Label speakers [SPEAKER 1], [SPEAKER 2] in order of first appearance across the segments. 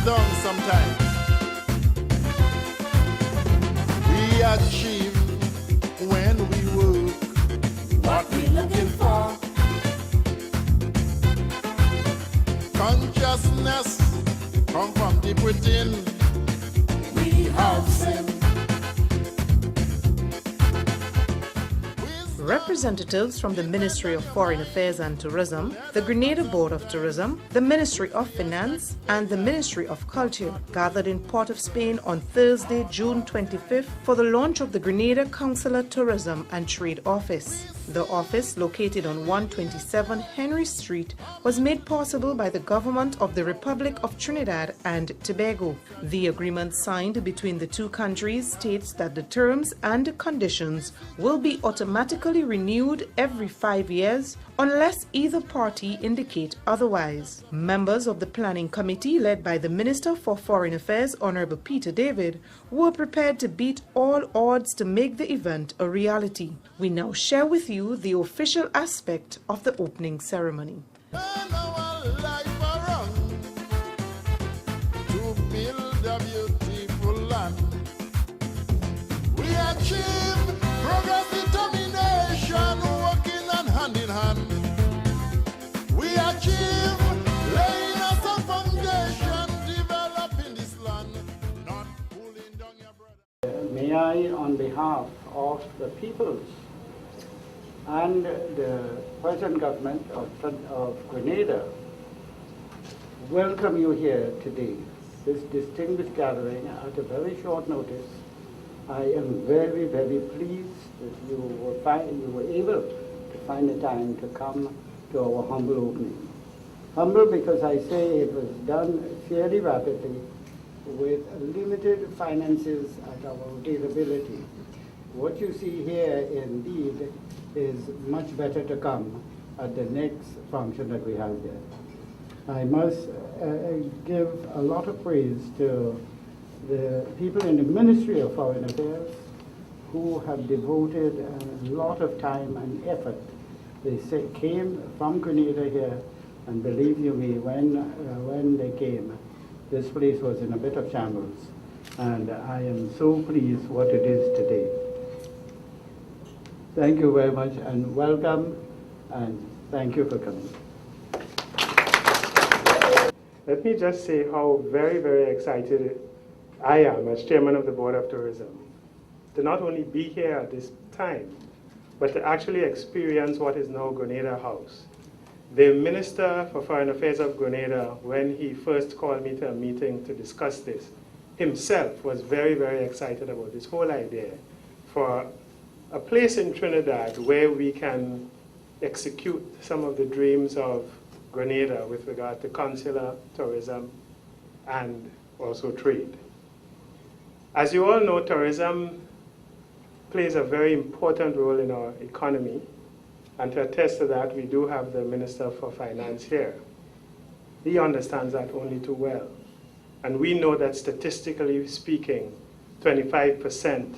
[SPEAKER 1] down sometimes. We achieve when we work what we looking for. Consciousness come from deep within. We have sin.
[SPEAKER 2] Representatives from the Ministry of Foreign Affairs and Tourism, the Grenada Board of Tourism, the Ministry of Finance, and the Ministry of Culture gathered in Port of Spain on Thursday, June 25th for the launch of the Grenada Consular Tourism and Trade Office. The office, located on 127 Henry Street, was made possible by the Government of the Republic of Trinidad and Tobago. The agreement signed between the two countries states that the terms and conditions will be automatically renewed every 5 years unless either party indicate otherwise. Members of the Planning Committee, led by the Minister for Foreign Affairs, Honorable Peter David, were prepared to beat all odds to make the event a reality. We now share with you the official aspect of the opening ceremony.
[SPEAKER 3] May I, on behalf of the peoples and the present government of Grenada, welcome you here today, this distinguished gathering at a very short notice. I am very, very pleased that you were able to find the time to come to our humble opening. Humble because I say it was done fairly rapidly with limited finances at our availability. What you see here indeed is much better to come at the next function that we have here. I must give a lot of praise to the people in the Ministry of Foreign Affairs who have devoted a lot of time and effort. They came from Grenada here, and believe you me, when they came, this place was in a bit of shambles, and I am so pleased what it is today. Thank you very much, and welcome, and thank you for coming.
[SPEAKER 4] Let me just say how very, very excited I am as Chairman of the Board of Tourism to not only be here at this time, but to actually experience what is now Grenada House. The Minister for Foreign Affairs of Grenada, when he first called me to a meeting to discuss this, himself was very, very excited about this whole idea for a place in Trinidad where we can execute some of the dreams of Grenada with regard to consular, tourism, and also trade. As you all know, tourism plays a very important role in our economy. And to attest to that, we do have the Minister for Finance here. He understands that only too well. And we know that statistically speaking, 25%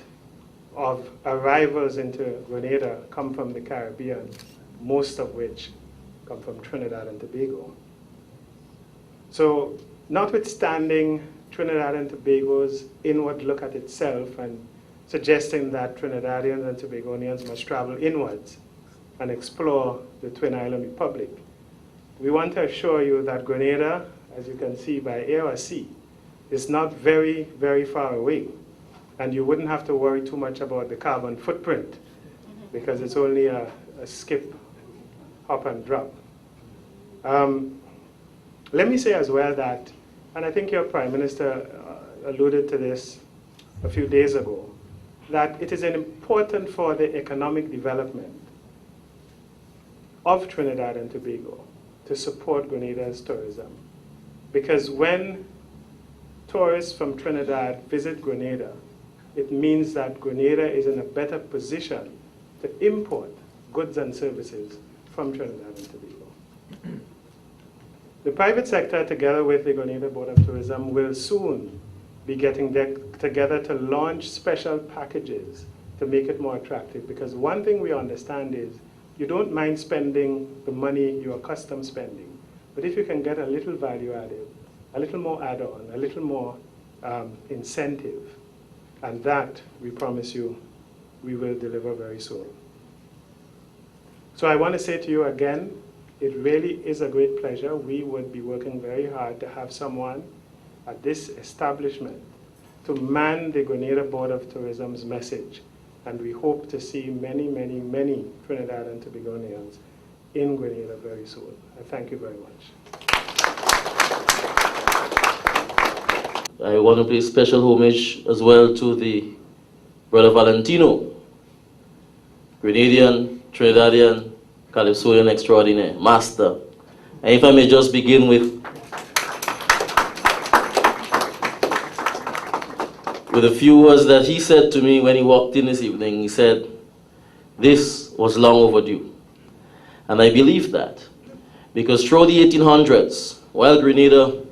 [SPEAKER 4] of arrivals into Grenada come from the Caribbean, most of which come from Trinidad and Tobago. So notwithstanding Trinidad and Tobago's inward look at itself and suggesting that Trinidadians and Tobagonians must travel inwards and explore the Twin Island Republic, we want to assure you that Grenada, as you can see by air or sea, is not very, very far away. And you wouldn't have to worry too much about the carbon footprint because it's only a skip, hop and drop. Let me say as well that, and I think your Prime Minister alluded to this a few days ago, that it is important for the economic development of Trinidad and Tobago to support Grenada's tourism. Because when tourists from Trinidad visit Grenada, it means that Grenada is in a better position to import goods and services from Trinidad and Tobago. The private sector, together with the Grenada Board of Tourism, will soon be getting together to launch special packages to make it more attractive. Because one thing we understand is you don't mind spending the money you're accustomed spending, but if you can get a little value added, a little more add-on, a little more incentive. And that, we promise you, we will deliver very soon. So I want to say to you again, it really is a great pleasure. We would be working very hard to have someone at this establishment to man the Grenada Board of Tourism's message. And we hope to see many, many, many Trinidad and Tobagonians in Grenada very soon. I thank you very much.
[SPEAKER 5] I want to pay special homage as well to the Brother Valentino, Grenadian, Trinidadian, Calypsonian extraordinaire, master. And if I may just begin with a few words that he said to me when he walked in this evening. He said, this was long overdue. And I believe that, because through the 1800s, while Grenada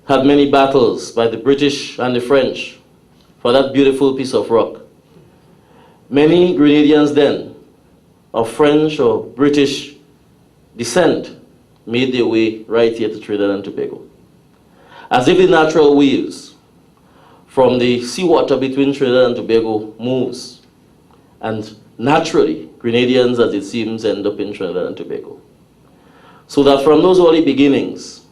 [SPEAKER 5] had many battles by the British and the French for that beautiful piece of rock, many Grenadians then, of French or British descent, made their way right here to Trinidad and Tobago. As if the natural waves from the seawater between Trinidad and Tobago moves, and naturally, Grenadians, as it seems, end up in Trinidad and Tobago. So that from those early beginnings,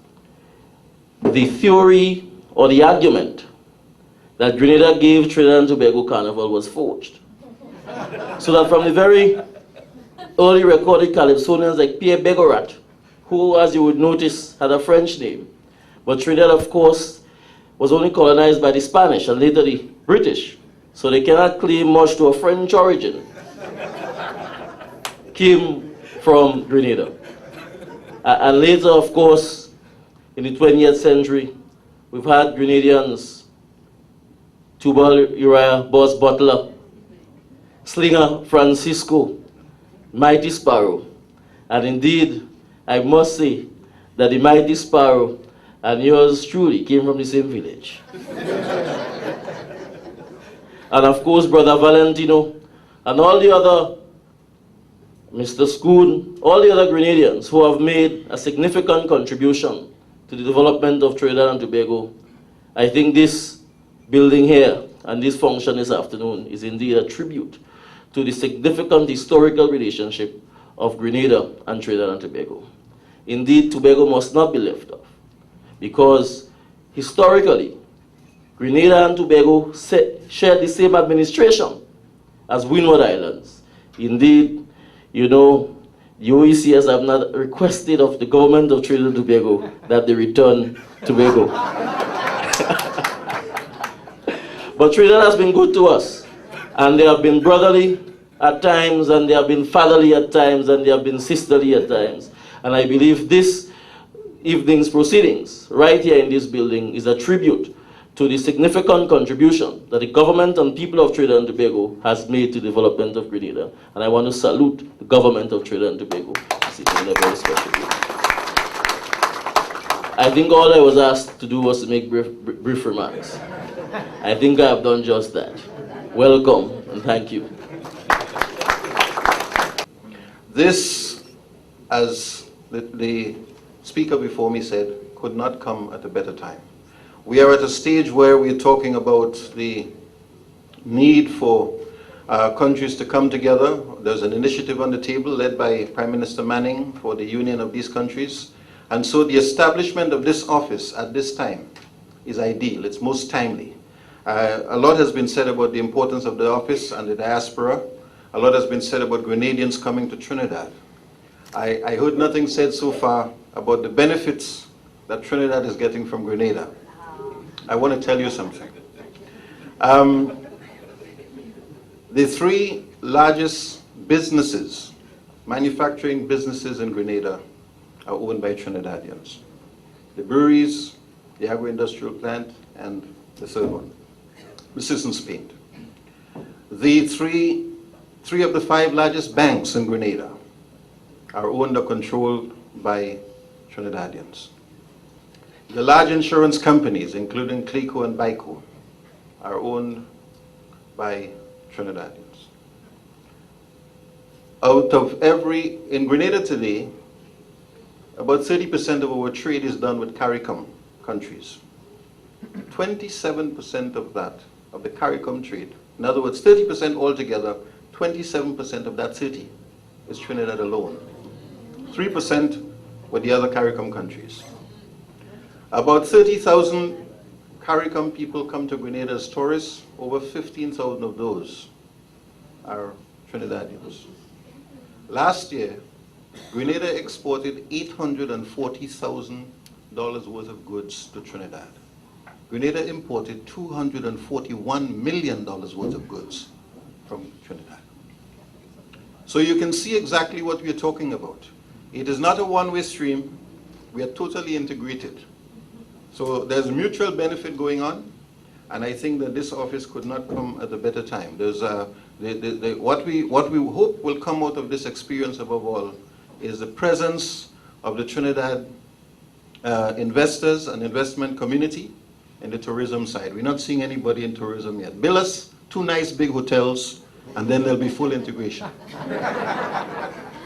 [SPEAKER 5] the theory or the argument that Grenada gave Trinidad and Tobago Carnival was forged. So that from the very early recorded Calypsonians like Pierre Begorat, who, as you would notice, had a French name, but Trinidad, of course, was only colonized by the Spanish and later the British, so they cannot claim much to a French origin, came from Grenada. And later, of course, in the 20th century, we've had Grenadians, Tubal Uriah, Boss Butler, Slinger Francisco, Mighty Sparrow. And indeed, I must say that the Mighty Sparrow and yours truly came from the same village. And of course, Brother Valentino and all the other, Mr. Schoon, all the other Grenadians who have made a significant contribution to the development of Trinidad and Tobago. I think this building here and this function this afternoon is indeed a tribute to the significant historical relationship of Grenada and Trinidad and Tobago. Indeed, Tobago must not be left off, because historically, Grenada and Tobago shared the same administration as Windward Islands. Indeed, you know, the OECS have not requested of the government of Trinidad and Tobago that they return Tobago. But Trinidad has been good to us, and they have been brotherly at times, and they have been fatherly at times, and they have been sisterly at times. And I believe this evening's proceedings right here in this building is a tribute to the significant contribution that the government and people of Trinidad and Tobago has made to the development of Grenada. And I want to salute the government of Trinidad and Tobago sitting in a very special way. I think all I was asked to do was to make brief remarks. I think I have done just that. Welcome and thank you.
[SPEAKER 6] This, as the speaker before me said, could not come at a better time. We are at a stage where we're talking about the need for countries to come together. There's an initiative on the table led by Prime Minister Manning for the union of these countries. And so the establishment of this office at this time is ideal. It's most timely. A lot has been said about the importance of the office and the diaspora. A lot has been said about Grenadians coming to Trinidad. I heard nothing said so far about the benefits that Trinidad is getting from Grenada. I want to tell you something. The three largest businesses, manufacturing businesses in Grenada, are owned by Trinidadians. The breweries, the agro-industrial plant, and the third one, the Citizens Paint. The three of the 5 largest banks in Grenada are owned or controlled by Trinidadians. The large insurance companies, including Clico and Bico, are owned by Trinidadians. In Grenada today, about 30% of our trade is done with CARICOM countries. 27% of that, of the CARICOM trade, in other words, 30% altogether, 27% of that 30 is Trinidad alone. 3% with the other CARICOM countries. About 30,000 CARICOM people come to Grenada as tourists. Over 15,000 of those are Trinidadians. Last year, Grenada exported $840,000 worth of goods to Trinidad. Grenada imported $241 million worth of goods from Trinidad. So you can see exactly what we're talking about. It is not a one-way stream. We are totally integrated. So there's mutual benefit going on, and I think that this office could not come at a better time. There's what we hope will come out of this experience above all is the presence of the Trinidad investors and investment community in the tourism side. We're not seeing anybody in tourism yet. Build us 2 nice big hotels, and then there'll be full integration.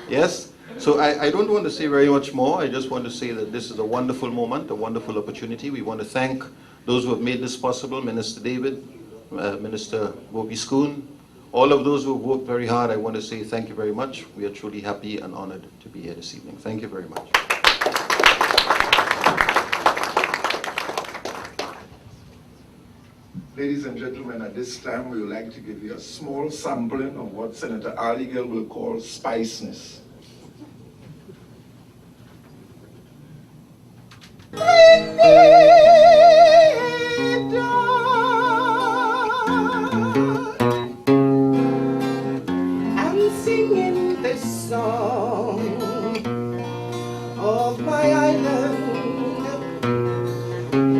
[SPEAKER 6] Yes? So I don't want to say very much more. I just want to say that this is a wonderful moment, a wonderful opportunity. We want to thank those who have made this possible, Minister David, Minister Bobby Schoon, all of those who have worked very hard. I want to say thank you very much. We are truly happy and honored to be here this evening. Thank you very much.
[SPEAKER 7] Ladies and gentlemen, at this time we would like to give you a small sampling of what Senator Arligill will call spiciness.
[SPEAKER 2] I'm singing this song of my island,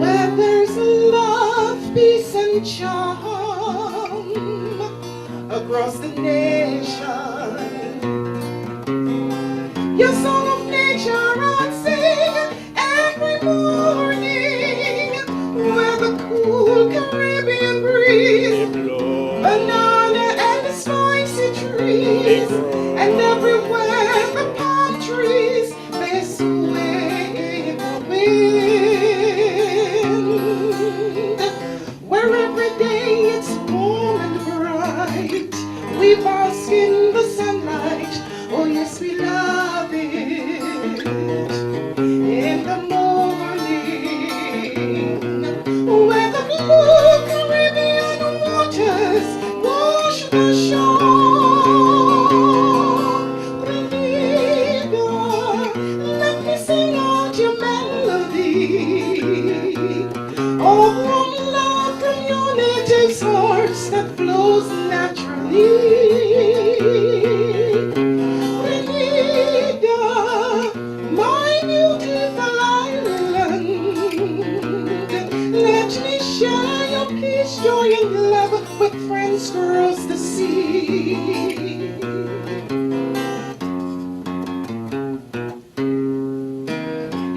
[SPEAKER 2] where there's love, peace, and charm across the nation. Your song of nature I'd sing every morning, where the cool Caribbean breeze, banana and the spicy trees, and everywhere the palm trees, they sway the wind, where every day it's warm and bright, we bask in the sunlight. Oh yes, we love it. In the morning, where the blue Caribbean waters wash the shore. Grenada, let me sing out your melody. Oh, warm love from your native source that flows naturally. My beautiful island, let me share your peace, joy, and love with friends across the sea.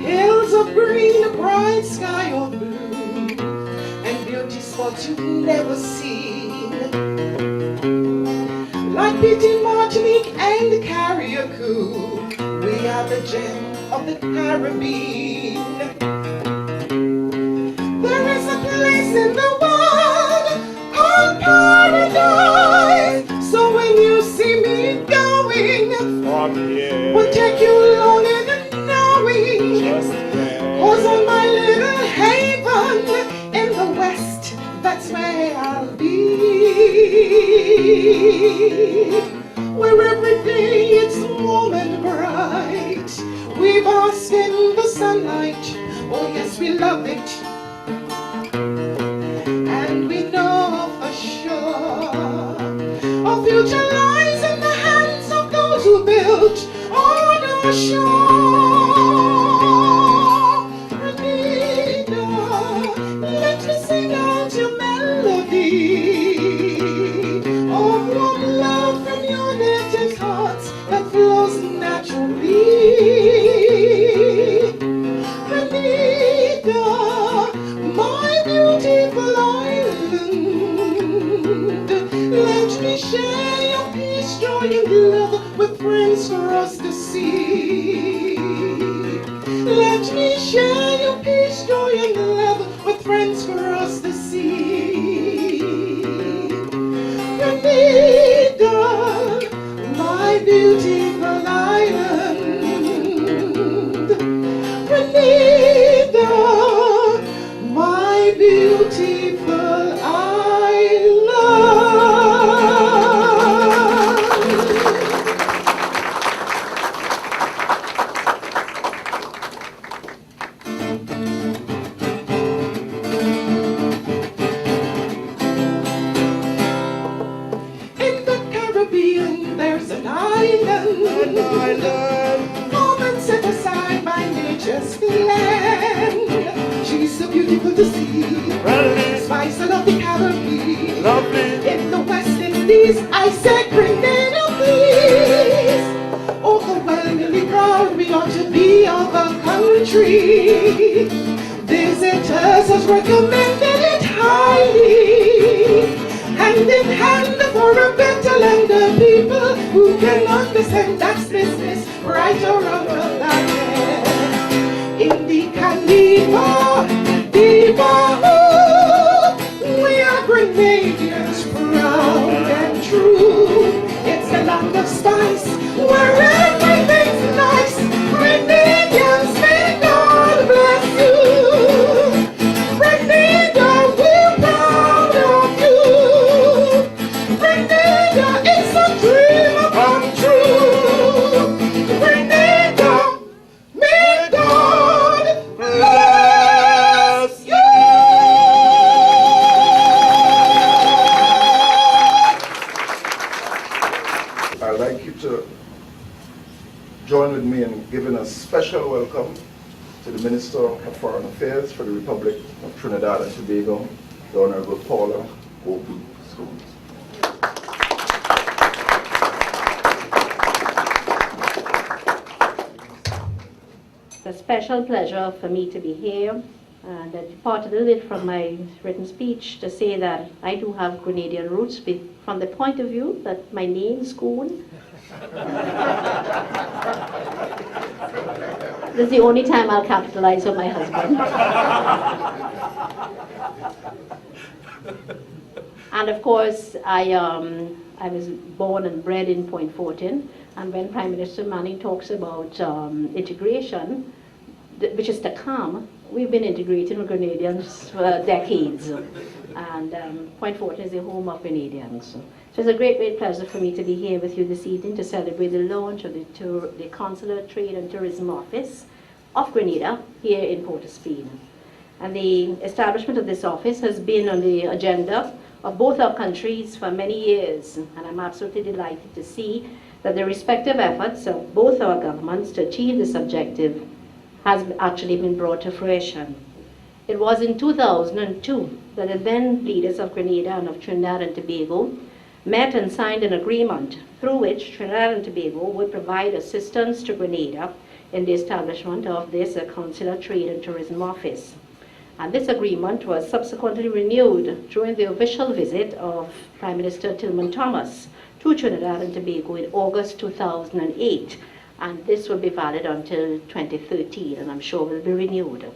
[SPEAKER 2] Hills of green, a bright sky of blue, and beauty spots you've never seen, like Piti, Martinique, and Carriacou. We are the gem of the Caribbean. There is a place in the world called paradise. So when you see me going, we'll take you along in the knowing. 'Cause on my little haven in the west, that's where I'll be. Where every day it's warm and bright, we bask in the sunlight. Oh yes, we love it, and we know for sure our future lies in the hands of those who built on our shore. Grenada, let me sing out your melody. Oh, warm love from your native hearts that flows naturally. Grenada, my beautiful island, let me share your peace, joy, and love with friends across the sea.
[SPEAKER 8] Let me share your peace, joy, and love with friends for us to see. Grenada, my beautiful island. Grenada, my beautiful island. In the Caribbean, there's an island, woman set aside by nature's plan. She's so beautiful to see, spice of the Caribbean. In the West Indies, I said Grenada, please. Overwhelmingly proud we ought to be of our country. Visitors has recommended it highly. Hand in hand for a better land of people who can understand that's business right around the land. In the Khalifa, Diva, we are Grenadians, proud and true. It's the land of spice where everything's nice. Grenadians, may God bless you. Grenada, we're proud of you. Grenada, it's a dream come true. Grenada, may God bless you.
[SPEAKER 7] I'd like you to join with me in giving a special welcome to the Minister of Foreign Affairs for the Republic of Trinidad and Tobago, the Honorable Paula Opie Scholes.
[SPEAKER 9] It's a special pleasure for me to be here, and I departed a little bit from my written speech to say that I do have Grenadian roots from the point of view that my name, Schoon, this is the only time I'll capitalize on my husband. And of course, I was born and bred in Point Fortin, and when Prime Minister Manning talks about integration, which is to come, we've been integrating with Grenadians for decades, and Point Fortin is the home of Grenadians. So it's a great, great pleasure for me to be here with you this evening to celebrate the launch of the Consular Trade and Tourism Office of Grenada here in Port of Spain. And the establishment of this office has been on the agenda of both our countries for many years, and I'm absolutely delighted to see that the respective efforts of both our governments to achieve this objective has actually been brought to fruition. It was in 2002 that the then leaders of Grenada and of Trinidad and Tobago met and signed an agreement through which Trinidad and Tobago would provide assistance to Grenada in the establishment of this Consular Trade and Tourism Office. And this agreement was subsequently renewed during the official visit of Prime Minister Tillman Thomas to Trinidad and Tobago in August 2008. And this will be valid until 2013, and I'm sure will be renewed.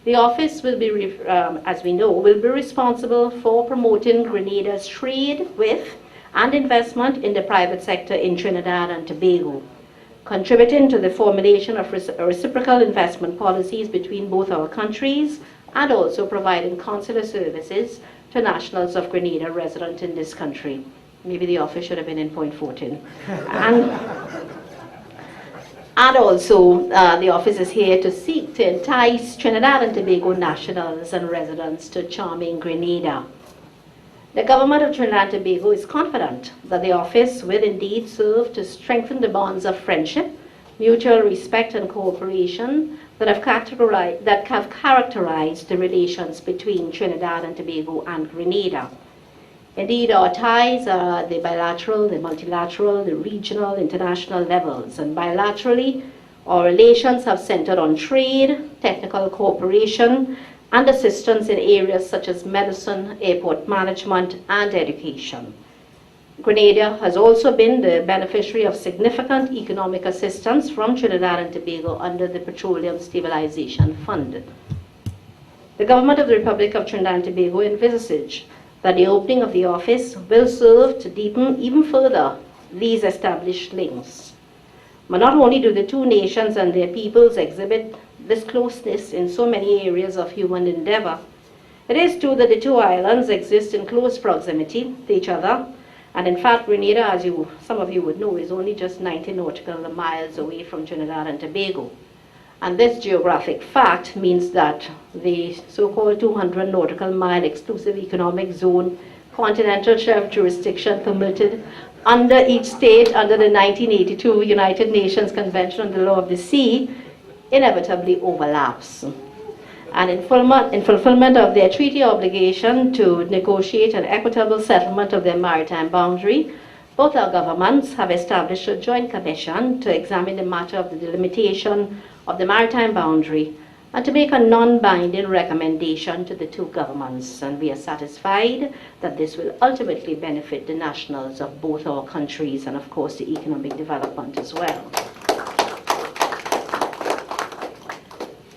[SPEAKER 9] The office will be, as we know, will be responsible for promoting Grenada's trade with and investment in the private sector in Trinidad and Tobago, contributing to the formulation of reciprocal investment policies between both our countries, and also providing consular services to nationals of Grenada resident in this country. Maybe the office should have been in Point Fortin. And also, the office is here to seek to entice Trinidad and Tobago nationals and residents to charming Grenada. The government of Trinidad and Tobago is confident that the office will indeed serve to strengthen the bonds of friendship, mutual respect and cooperation that have characterized the relations between Trinidad and Tobago and Grenada. Indeed, our ties are the bilateral, the multilateral, the regional, international levels. And bilaterally, our relations have centered on trade, technical cooperation, and assistance in areas such as medicine, airport management, and education. Grenada has also been the beneficiary of significant economic assistance from Trinidad and Tobago under the Petroleum Stabilization Fund. The government of the Republic of Trinidad and Tobago envisages that the opening of the office will serve to deepen even further these established links. But not only do the two nations and their peoples exhibit this closeness in so many areas of human endeavor, it is true that the two islands exist in close proximity to each other, and in fact Grenada, as some of you would know, is only just 90 nautical miles away from Trinidad and Tobago. And this geographic fact means that the so-called 200 nautical mile exclusive economic zone continental shelf jurisdiction permitted under each state under the 1982 United Nations Convention on the Law of the Sea inevitably overlaps. And in fulfillment of their treaty obligation to negotiate an equitable settlement of their maritime boundary, both our governments have established a joint commission to examine the matter of the delimitation of the maritime boundary and to make a non-binding recommendation to the two governments. And we are satisfied that this will ultimately benefit the nationals of both our countries and of course the economic development as well.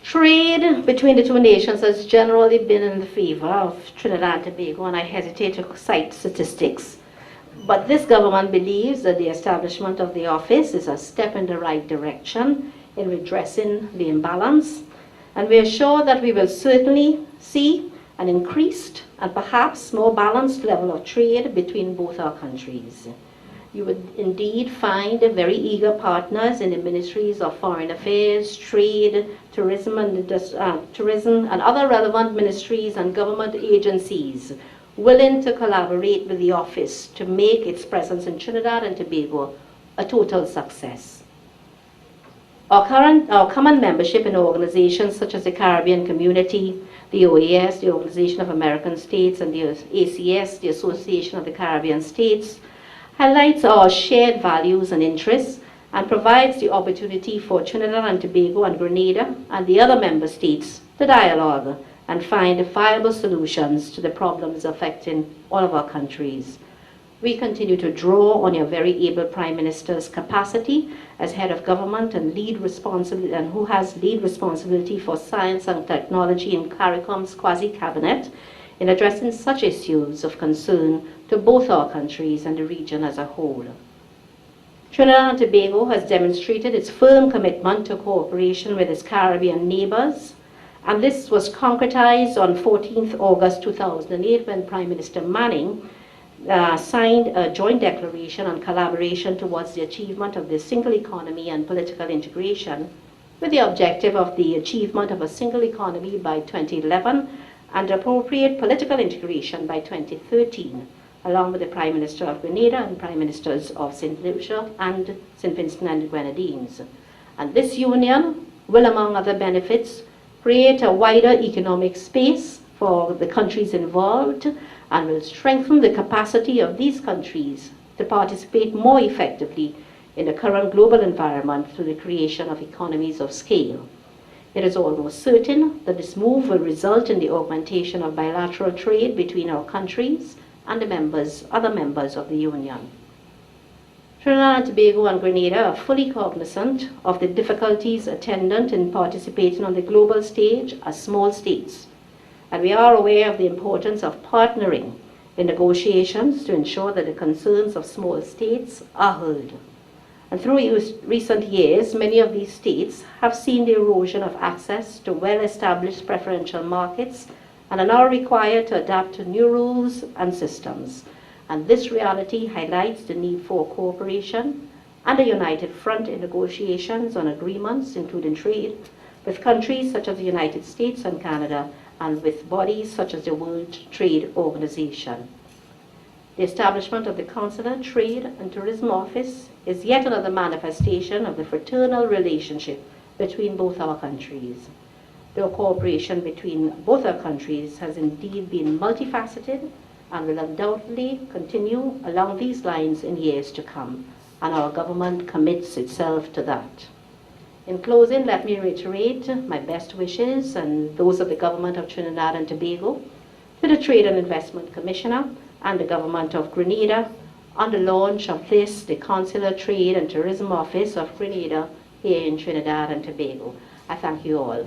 [SPEAKER 9] Trade between the two nations has generally been in the favor of Trinidad and Tobago, and I hesitate to cite statistics. But this government believes that the establishment of the office is a step in the right direction in redressing the imbalance, and we are sure that we will certainly see an increased and perhaps more balanced level of trade between both our countries. You would indeed find very eager partners in the ministries of Foreign Affairs, Trade, Tourism and other relevant ministries and government agencies willing to collaborate with the office to make its presence in Trinidad and Tobago a total success. Our common membership in organizations such as the Caribbean Community, the OAS, the Organization of American States, and the ACS, the Association of the Caribbean States, highlights our shared values and interests and provides the opportunity for Trinidad and Tobago and Grenada and the other member states to dialogue and find viable solutions to the problems affecting all of our countries. We continue to draw on your very able Prime Minister's capacity as head of government and who has lead responsibility for science and technology in CARICOM's quasi-cabinet in addressing such issues of concern to both our countries and the region as a whole. Trinidad and Tobago has demonstrated its firm commitment to cooperation with its Caribbean neighbors, and this was concretized on 14th August 2008 when Prime Minister Manning signed a joint declaration on collaboration towards the achievement of the single economy and political integration with the objective of the achievement of a single economy by 2011 and appropriate political integration by 2013, along with the Prime Minister of Grenada and Prime Ministers of St. Lucia and St. Vincent and the Grenadines. And this union will, among other benefits, create a wider economic space for the countries involved and will strengthen the capacity of these countries to participate more effectively in the current global environment through the creation of economies of scale. It is almost certain that this move will result in the augmentation of bilateral trade between our countries and the other members of the Union. Trinidad and Tobago and Grenada are fully cognizant of the difficulties attendant in participating on the global stage as small states, and we are aware of the importance of partnering in negotiations to ensure that the concerns of small states are heard. And through recent years, many of these states have seen the erosion of access to well-established preferential markets and are now required to adapt to new rules and systems. And this reality highlights the need for cooperation and a united front in negotiations on agreements, including trade, with countries such as the United States and Canada, and with bodies such as the World Trade Organization. The establishment of the Consular, Trade and Tourism Office is yet another manifestation of the fraternal relationship between both our countries. The cooperation between both our countries has indeed been multifaceted and will undoubtedly continue along these lines in years to come, and our government commits itself to that. In closing, let me reiterate my best wishes and those of the government of Trinidad and Tobago to the Trade and Investment Commissioner and the government of Grenada on the launch of the Consular Trade and Tourism Office of Grenada here in Trinidad and Tobago. I thank you all.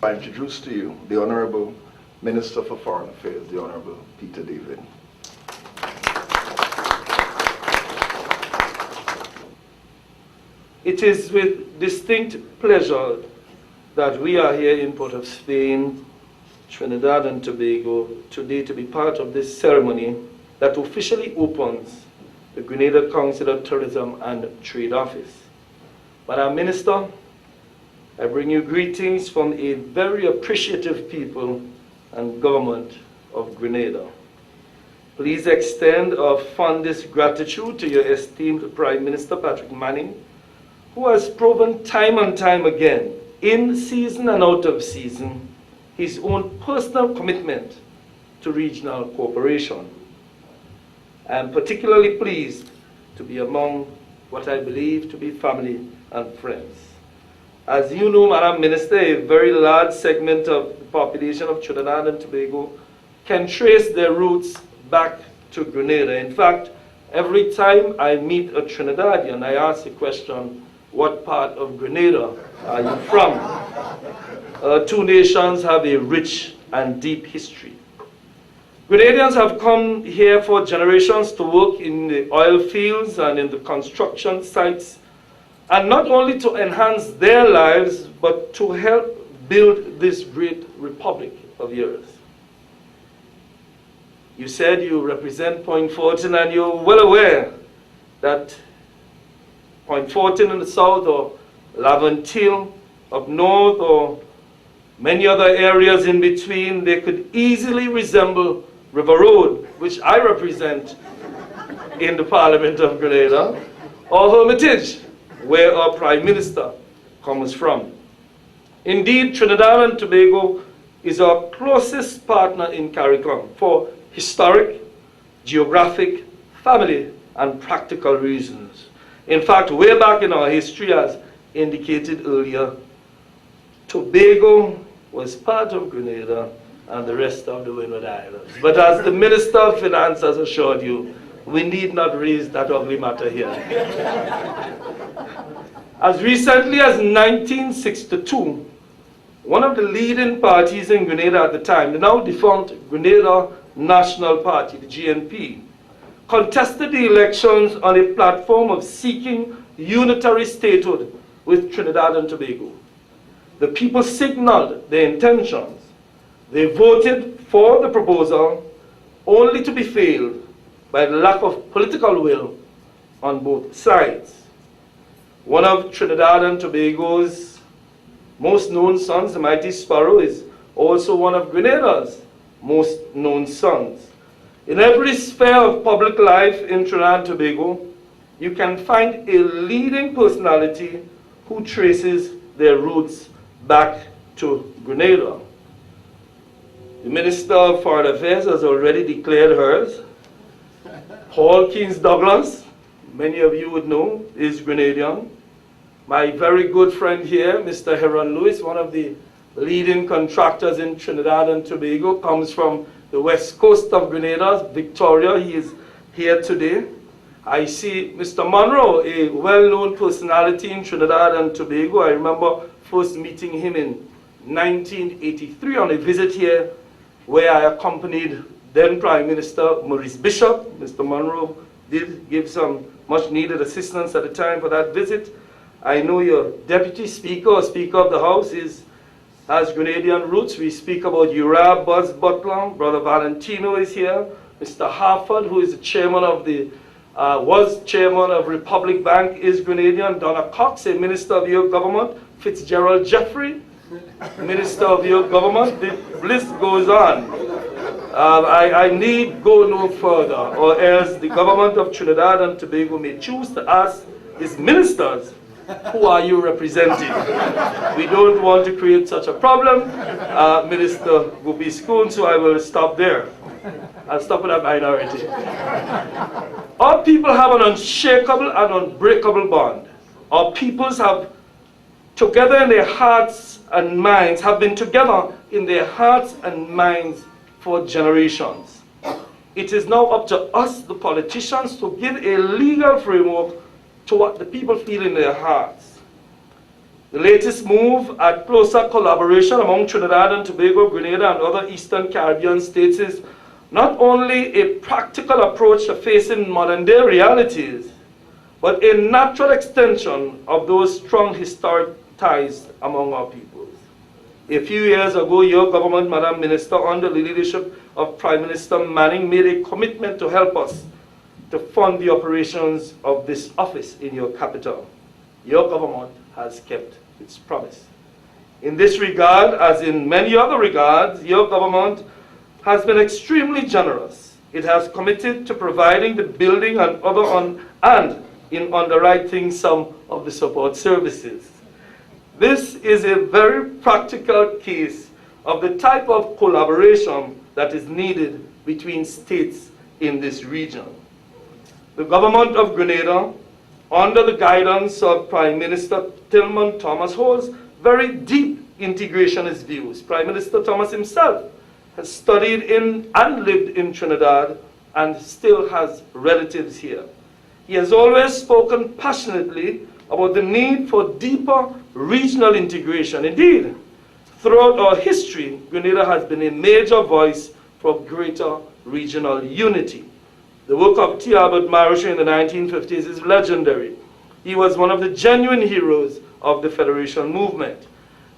[SPEAKER 7] I introduce to you the Honorable Minister for Foreign Affairs, the Honorable Peter David.
[SPEAKER 10] It is with distinct pleasure that we are here in Port of Spain, Trinidad and Tobago, today to be part of this ceremony that officially opens the Grenada Consular Tourism and Trade Office. Madam Minister, I bring you greetings from a very appreciative people and government of Grenada. Please extend our fondest gratitude to your esteemed Prime Minister Patrick Manning, who has proven time and time again, in season and out of season, his own personal commitment to regional cooperation. I am particularly pleased to be among what I believe to be family and friends. As you know, Madam Minister, a very large segment of the population of Trinidad and Tobago can trace their roots back to Grenada. In fact, every time I meet a Trinidadian, I ask the question, what part of Grenada are you from? Two nations have a rich and deep history. Grenadians have come here for generations to work in the oil fields and in the construction sites, and not only to enhance their lives, but to help build this great republic of yours. You said you represent Point Fortin, and you're well aware that Point Fortin in the south, or Laventille up north, or many other areas in between, they could easily resemble River Road, which I represent in the Parliament of Grenada, or Hermitage, where our Prime Minister comes from. Indeed, Trinidad and Tobago is our closest partner in CARICOM for historic, geographic, family, and practical reasons. In fact, way back in our history, as indicated earlier, Tobago was part of Grenada and the rest of the Windward Islands. But as the Minister of Finance has assured you, we need not raise that ugly matter here. As recently as 1962, one of the leading parties in Grenada at the time, the now defunct Grenada National Party, the GNP, contested the elections on a platform of seeking unitary statehood with Trinidad and Tobago. The people signaled their intentions. They voted for the proposal only to be failed by the lack of political will on both sides. One of Trinidad and Tobago's most known sons, the mighty Sparrow, is also one of Grenada's most known sons. In every sphere of public life in Trinidad and Tobago, you can find a leading personality who traces their roots back to Grenada. The Minister of Foreign Affairs has already declared hers. Paul Keynes Douglas, many of you would know, is Grenadian. My very good friend here, Mr. Heron Lewis, one of the leading contractors in Trinidad and Tobago, comes from the west coast of Grenada, Victoria. He is here today. I see Mr. Monroe, a well-known personality in Trinidad and Tobago. I remember first meeting him in 1983 on a visit here where I accompanied then Prime Minister Maurice Bishop. Mr. Monroe did give some much-needed assistance at the time for that visit. I know your Deputy Speaker or Speaker of the House has Grenadian roots. We speak about Urab Buzz Butler. Brother Valentino is here. Mr. Harford, who is the chairman of was chairman of Republic Bank, is Grenadian. Donna Cox, a minister of your government. Fitzgerald Jeffrey, minister of your government. The list goes on. I need go no further, or else the government of Trinidad and Tobago may choose to ask its ministers, who are you representing? We don't want to create such a problem. Minister Gubiskun, so I will stop there. I'll stop with that minority. Our people have an unshakable and unbreakable bond. Our peoples have together in their hearts and minds, have been together in their hearts and minds for generations. It is now up to us, the politicians, to give a legal framework to what the people feel in their hearts. The latest move at closer collaboration among Trinidad and Tobago, Grenada, and other Eastern Caribbean states is not only a practical approach to facing modern-day realities, but a natural extension of those strong historic ties among our peoples. A few years ago, your government, Madam Minister, under the leadership of Prime Minister Manning, made a commitment to help us to fund the operations of this office in your capital. Your government has kept its promise. In this regard, as in many other regards, your government has been extremely generous. It has committed to providing the building and in underwriting some of the support services. This is a very practical case of the type of collaboration that is needed between states in this region. The government of Grenada, under the guidance of Prime Minister Tillman Thomas, holds very deep integrationist views. Prime Minister Thomas himself has studied in and lived in Trinidad and still has relatives here. He has always spoken passionately about the need for deeper regional integration. Indeed, throughout our history, Grenada has been a major voice for greater regional unity. The work of T. Albert Marisha in the 1950s is legendary. He was one of the genuine heroes of the Federation movement.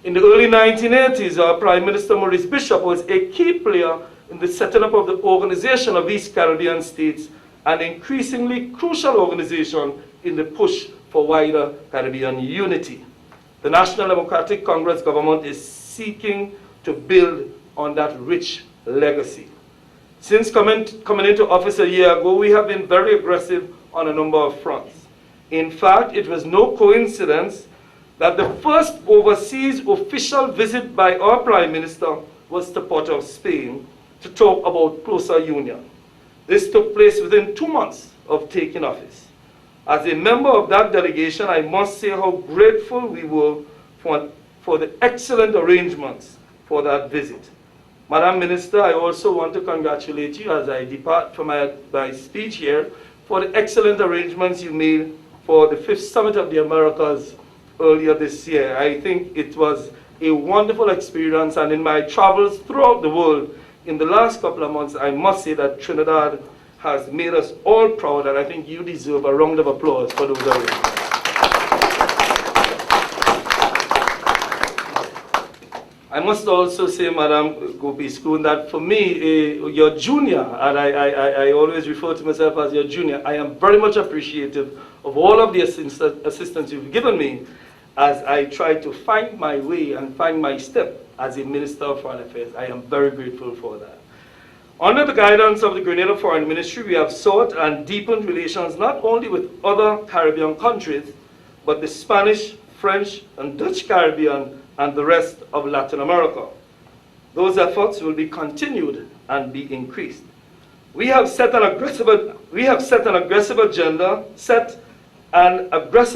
[SPEAKER 10] In the early 1980s, our Prime Minister Maurice Bishop was a key player in the setting up of the Organization of East Caribbean States, an increasingly crucial organization in the push for wider Caribbean unity. The National Democratic Congress government is seeking to build on that rich legacy. Since coming into office a year ago, we have been very aggressive on a number of fronts. In fact, it was no coincidence that the first overseas official visit by our Prime Minister was to Port of Spain to talk about closer union. This took place within 2 months of taking office. As a member of that delegation, I must say how grateful we were for the excellent arrangements for that visit. Madam Minister, I also want to congratulate you as I depart from my speech here for the excellent arrangements you made for the 5th Summit of the Americas earlier this year. I think it was a wonderful experience, and in my travels throughout the world in the last couple of months, I must say that Trinidad has made us all proud, and I think you deserve a round of applause for those arrangements. I must also say, Madam Gopi-Skoon, that for me, your junior, and I always refer to myself as your junior, I am very much appreciative of all of the assistance you've given me as I try to find my way and find my step as a Minister of Foreign Affairs. I am very grateful for that. Under the guidance of the Grenada Foreign Ministry, we have sought and deepened relations not only with other Caribbean countries, but the Spanish, French, and Dutch Caribbean and the rest of Latin America. Those efforts will be continued and be increased. We have set an aggressive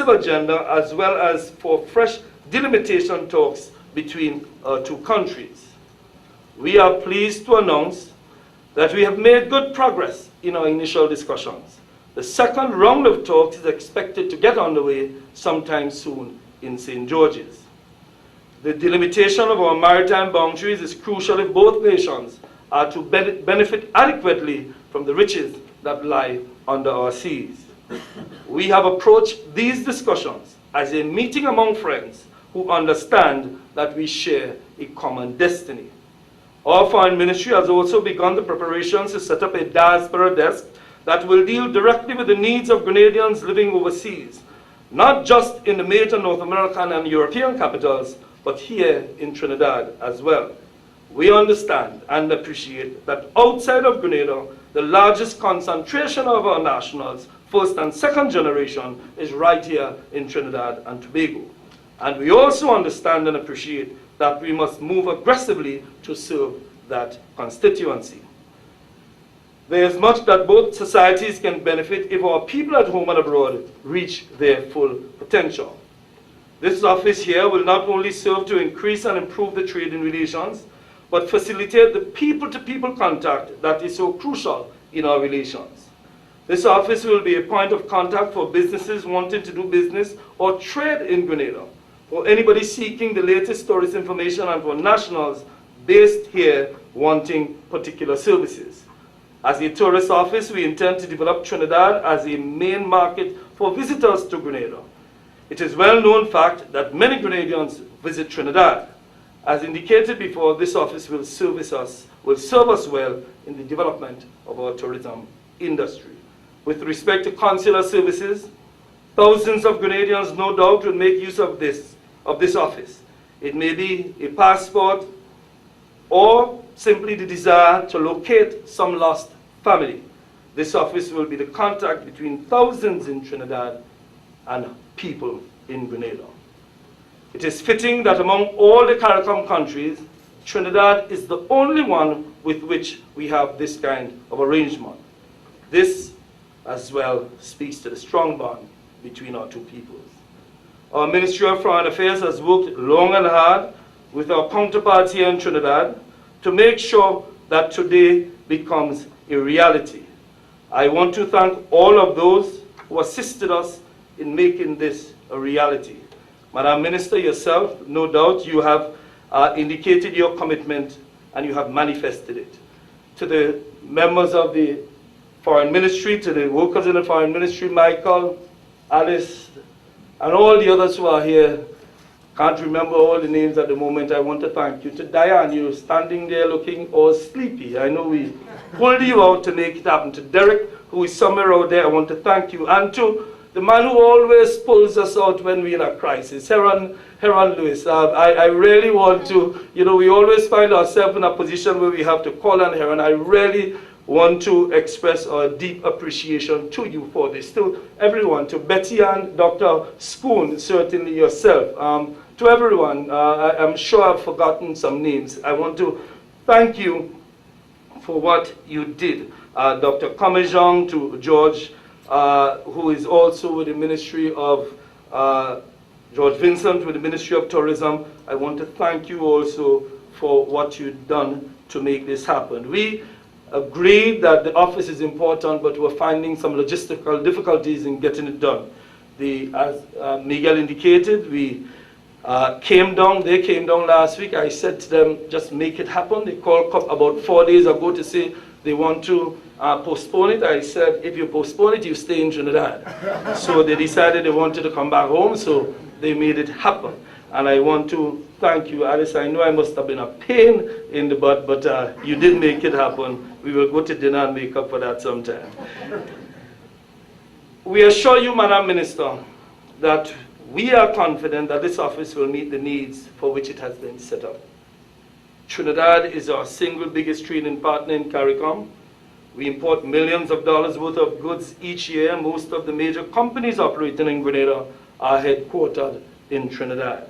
[SPEAKER 10] agenda as well as for fresh delimitation talks between our two countries. We are pleased to announce that we have made good progress in our initial discussions. The second round of talks is expected to get underway sometime soon in St. George's. The delimitation of our maritime boundaries is crucial if both nations are to benefit adequately from the riches that lie under our seas. We have approached these discussions as a meeting among friends who understand that we share a common destiny. Our Foreign Ministry has also begun the preparations to set up a diaspora desk that will deal directly with the needs of Grenadians living overseas, not just in the major North American and European capitals, but here in Trinidad as well. We understand and appreciate that outside of Grenada, the largest concentration of our nationals, first and second generation, is right here in Trinidad and Tobago. And we also understand and appreciate that we must move aggressively to serve that constituency. There is much that both societies can benefit if our people at home and abroad reach their full potential. This office here will not only serve to increase and improve the trading relations, but facilitate the people-to-people contact that is so crucial in our relations. This office will be a point of contact for businesses wanting to do business or trade in Grenada, for anybody seeking the latest tourist information, and for nationals based here wanting particular services. As a tourist office, we intend to develop Trinidad as a main market for visitors to Grenada. It is well-known fact that many Grenadians visit Trinidad. As indicated before, this office will serve us well in the development of our tourism industry. With respect to consular services, thousands of Grenadians no doubt will make use of this office. It may be a passport or simply the desire to locate some lost family. This office will be the contact between thousands in Trinidad and people in Grenada. It is fitting that among all the CARICOM countries, Trinidad is the only one with which we have this kind of arrangement. This as well speaks to the strong bond between our two peoples. Our Ministry of Foreign Affairs has worked long and hard with our counterparts here in Trinidad to make sure that today becomes a reality. I want to thank all of those who assisted us in making this a reality. Madam Minister, yourself, no doubt you have indicated your commitment and you have manifested it. To the members of the Foreign Ministry, to the workers in the Foreign Ministry, Michael, Alice, and all the others who are here, can't remember all the names at the moment, I want to thank you. To Diane, you're standing there looking all sleepy. I know we pulled you out to make it happen. To Derek, who is somewhere out there, I want to thank you. And to the man who always pulls us out when we're in a crisis, Heron Lewis. I really want to, we always find ourselves in a position where we have to call on Heron. I really want to express our deep appreciation to you for this. To everyone, to Betty and Dr. Spoon, certainly yourself. To everyone, I'm sure I've forgotten some names. I want to thank you for what you did. Dr. Kamejong, to George, who is also with the Ministry of, George Vincent with the Ministry of Tourism. I want to thank you also for what you've done to make this happen. We agreed that the office is important, but we're finding some logistical difficulties in getting it done. As Miguel indicated, we they came down last week. I said to them, just make it happen. They called about 4 days ago to say they want to postpone it. I said, if you postpone it, you stay in Trinidad. So they decided they wanted to come back home, so they made it happen. And I want to thank you, Alice. I know I must have been a pain in the butt, but you did make it happen. We will go to dinner and make up for that sometime. We assure you, Madam Minister, that we are confident that this office will meet the needs for which it has been set up. Trinidad is our single biggest trading partner in CARICOM. We import millions of dollars worth of goods each year. Most of the major companies operating in Grenada are headquartered in Trinidad.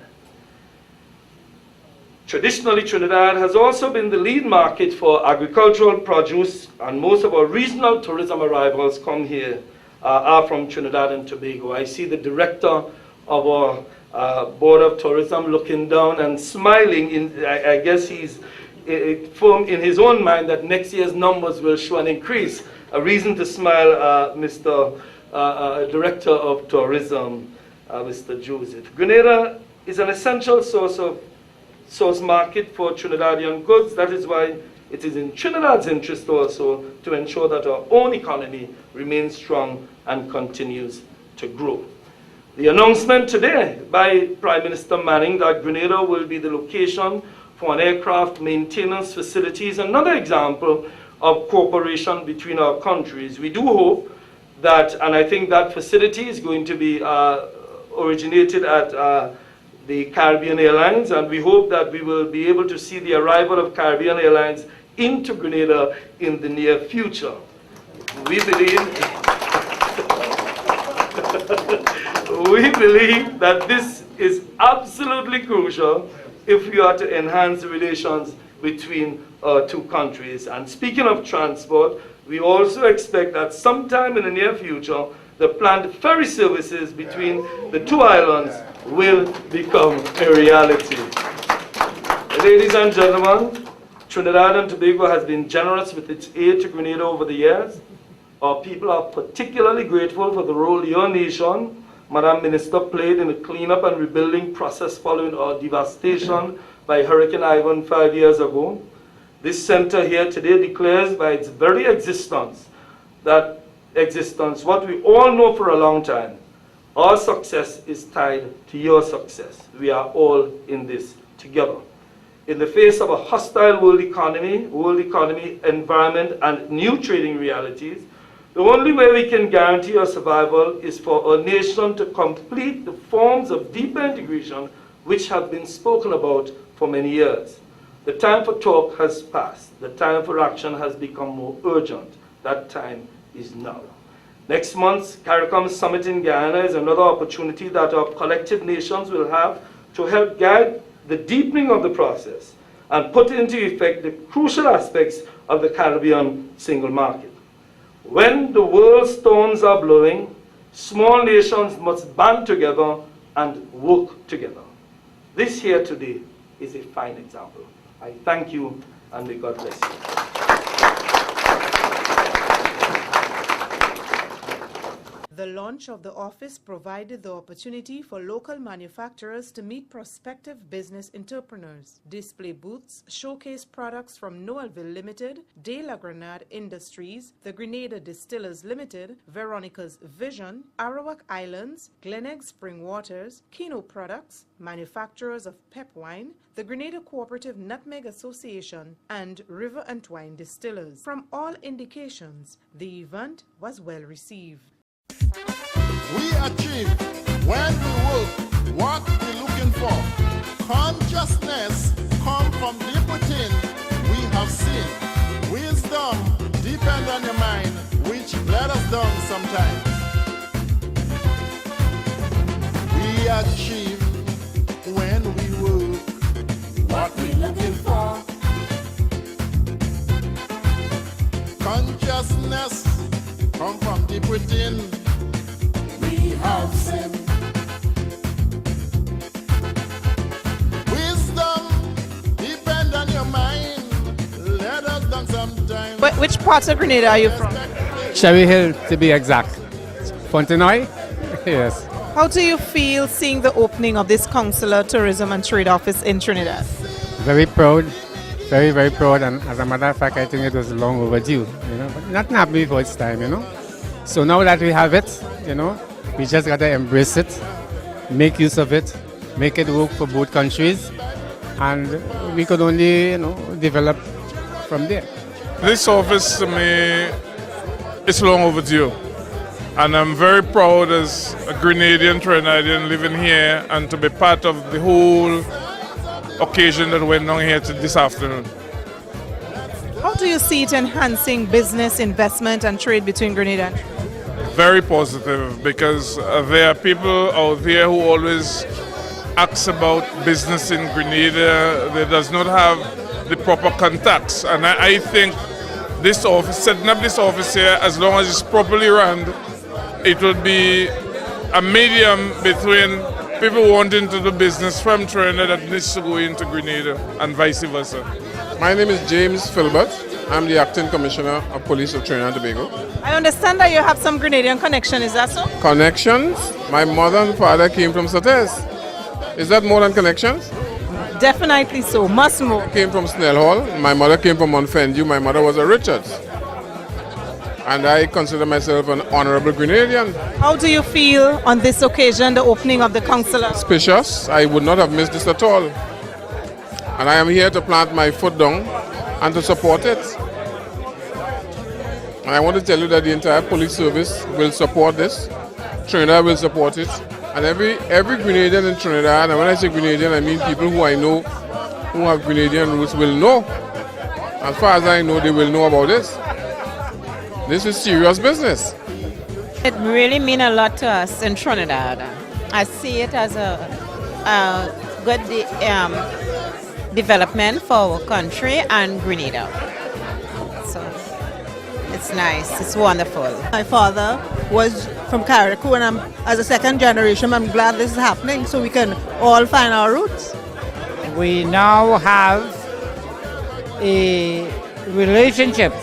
[SPEAKER 10] Traditionally, Trinidad has also been the lead market for agricultural produce, and most of our regional tourism arrivals come here are from Trinidad and Tobago. I see the director of our Board of Tourism looking down and smiling. I guess he's firm in his own mind that next year's numbers will show an increase. A reason to smile, Mr. Director of Tourism, Mr. Joseph. Grenada is an essential source market for Trinidadian goods. That is why it is in Trinidad's interest also to ensure that our own economy remains strong and continues to grow. The announcement today by Prime Minister Manning that Grenada will be the location for an aircraft maintenance facility is another example of cooperation between our countries. We do hope that, and I think that facility is going to be originated at the Caribbean Airlines, and we hope that we will be able to see the arrival of Caribbean Airlines into Grenada in the near future. We believe that this is absolutely crucial if we are to enhance the relations between our two countries. And speaking of transport, We also expect that sometime in the near future, the planned ferry services between the two islands will become a reality. Ladies and gentlemen, Trinidad and Tobago has been generous with its aid to Grenada over the years. Our people are particularly grateful for the role your nation, Madam Minister, played in the cleanup and rebuilding process following our devastation by Hurricane Ivan 5 years ago. This center here today declares by its very existence, what we all know for a long time. Our success is tied to your success. We are all in this together. In the face of a hostile world economy, environment, and new trading realities, the only way we can guarantee our survival is for our nation to complete the forms of deeper integration which have been spoken about for many years. The time for talk has passed. The time for action has become more urgent. That time is now. Next month's CARICOM Summit in Guyana is another opportunity that our collective nations will have to help guide the deepening of the process and put into effect the crucial aspects of the Caribbean single market. When the world's storms are blowing, small nations must band together and work together. This here today is a fine example. I thank you, and may God bless you.
[SPEAKER 2] The launch of the office provided the opportunity for local manufacturers to meet prospective business entrepreneurs. Display booths showcase products from Noelville Limited, De La Grenade Industries, the Grenada Distillers Limited, Veronica's Vision, Arawak Islands, Glenegg Spring Waters, Kino Products, manufacturers of Pep Wine, the Grenada Cooperative Nutmeg Association, and River and Twine Distillers. From all indications, the event was well received.
[SPEAKER 1] We achieve when we work what we're looking for. Consciousness come from deep within. We have seen wisdom depend on your mind, which let us down sometimes. We achieve when we work what we're looking for. Consciousness come from deep within. We have seen wisdom depend on your mind. Let us down sometimes.
[SPEAKER 2] But which part of Grenada are you from?
[SPEAKER 11] Cherry Hill, to be exact. Fontenoy? Yes.
[SPEAKER 2] How do you feel seeing the opening of this Consular Tourism and Trade Office in Trinidad?
[SPEAKER 11] Very proud. Very, very proud. And as a matter of fact, I think it was long overdue. But nothing happened before its time, So now that we have it, we just got to embrace it, make use of it, make it work for both countries, and we could only, develop from there.
[SPEAKER 12] This office, to me, it's long overdue. And I'm very proud as a Grenadian, Trinidadian living here and to be part of the whole occasion that went on here this afternoon.
[SPEAKER 2] How do you see it enhancing business, investment, and trade between Grenada and Trinidad?
[SPEAKER 12] Very positive, because there are people out there who always ask about business in Grenada. They does not have the proper contacts, and I think this office, setting up this office here, as long as it's properly run, it will be a medium between people wanting to do business from Trinidad that needs to go into Grenada and vice versa.
[SPEAKER 13] My name is James Philbert. I'm the Acting Commissioner of Police of Trinidad and Tobago.
[SPEAKER 2] I understand that you have some Grenadian connection, is that so?
[SPEAKER 13] Connections? My mother and father came from Sotes. Is that more than connections?
[SPEAKER 2] Definitely so, much more.
[SPEAKER 13] I came from Snell Hall. My mother came from Montfendu. My mother was a Richards. And I consider myself an honorable Grenadian.
[SPEAKER 2] How do you feel on this occasion, the opening of the Consular?
[SPEAKER 13] Auspicious. I would not have missed this at all. And I am here to plant my foot down and to support it. And I want to tell you that the entire police service will support this. Trinidad will support it. And every Grenadian in Trinidad, and when I say Grenadian, I mean people who I know who have Grenadian roots will know. As far as I know, they will know about this. This is serious business.
[SPEAKER 14] It really means a lot to us in Trinidad. I see it as a good development for our country and Grenada. So It's nice. It's wonderful.
[SPEAKER 15] My father was from Carriacou, and as a second generation, I'm glad this is happening so we can all find our roots.
[SPEAKER 16] We now have a relationship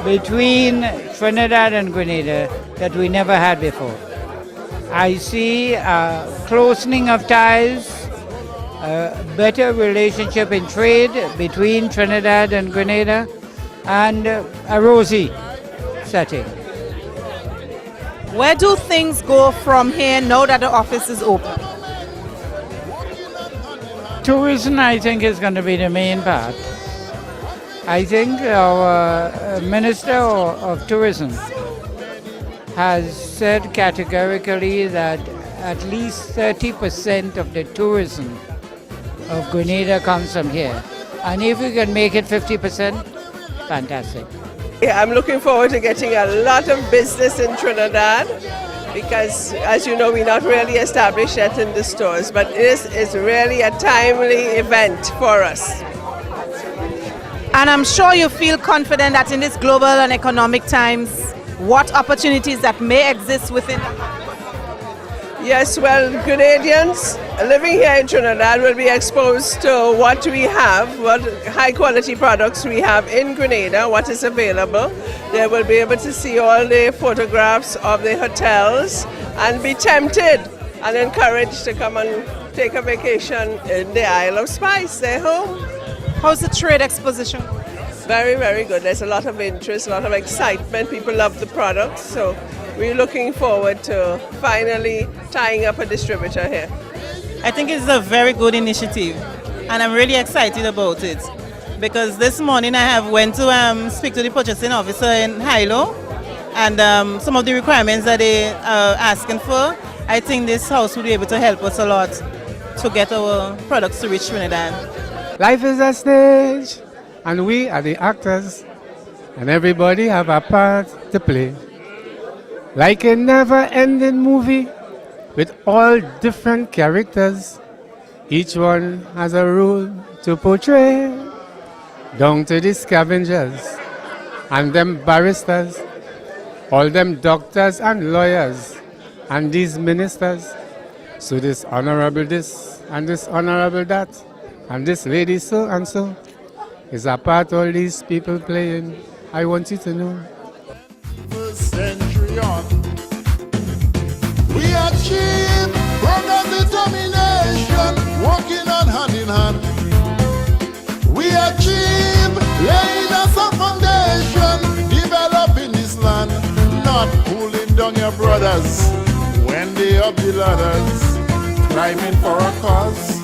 [SPEAKER 16] between Trinidad and Grenada that we never had before. I see a closening of ties, a better relationship in trade between Trinidad and Grenada, and a rosy setting.
[SPEAKER 2] Where do things go from here now that the office is open?
[SPEAKER 16] Tourism, I think, is going to be the main part. I think our Minister of Tourism has said categorically that at least 30% of the tourism of Grenada comes from here. And if we can make it 50%, fantastic.
[SPEAKER 17] I'm looking forward to getting a lot of business in Trinidad because, as you know, we're not really established yet in the stores, but this is really a timely event for us.
[SPEAKER 2] And I'm sure you feel confident that in this global and economic times, what opportunities that may exist within the
[SPEAKER 17] Yes, well, Grenadians living here in Trinidad will be exposed to what we have, what high quality products we have in Grenada, what is available. They will be able to see all the photographs of the hotels and be tempted and encouraged to come and take a vacation in the Isle of Spice, their home.
[SPEAKER 2] How's the trade exposition?
[SPEAKER 17] Very, very good. There's a lot of interest, a lot of excitement. People love the products, so we're looking forward to finally tying up a distributor here.
[SPEAKER 15] I think it's a very good initiative, and I'm really excited about it because this morning I went to speak to the purchasing officer in Hilo, and some of the requirements that they are asking for, I think this house will be able to help us a lot to get our products to reach Trinidad.
[SPEAKER 11] Life is a stage, and we are the actors, and everybody have a part to play. Like a never-ending movie with all different characters, each one has a role to portray. Down to the scavengers and them barristers, all them doctors and lawyers, and these ministers. So this honorable this, and this honorable that, and this lady so and so, is a part all these people playing. I want you to know.
[SPEAKER 1] Century on. We achieve progress determination, working on hand in hand. We achieve laying us a foundation, developing this land, not pulling down your brothers when they up the ladders, climbing for a cause.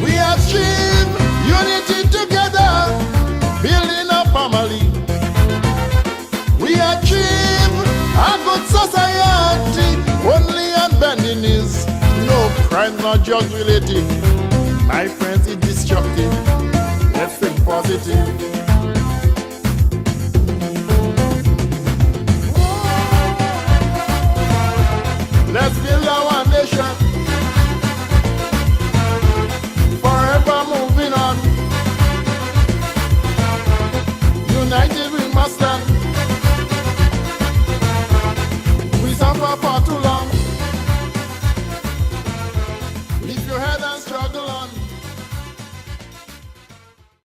[SPEAKER 1] We achieve unity together, building a family. We achieve a good society, only on bending knees. No crime, not just relative. My friends, it's destructive. Let's think positive.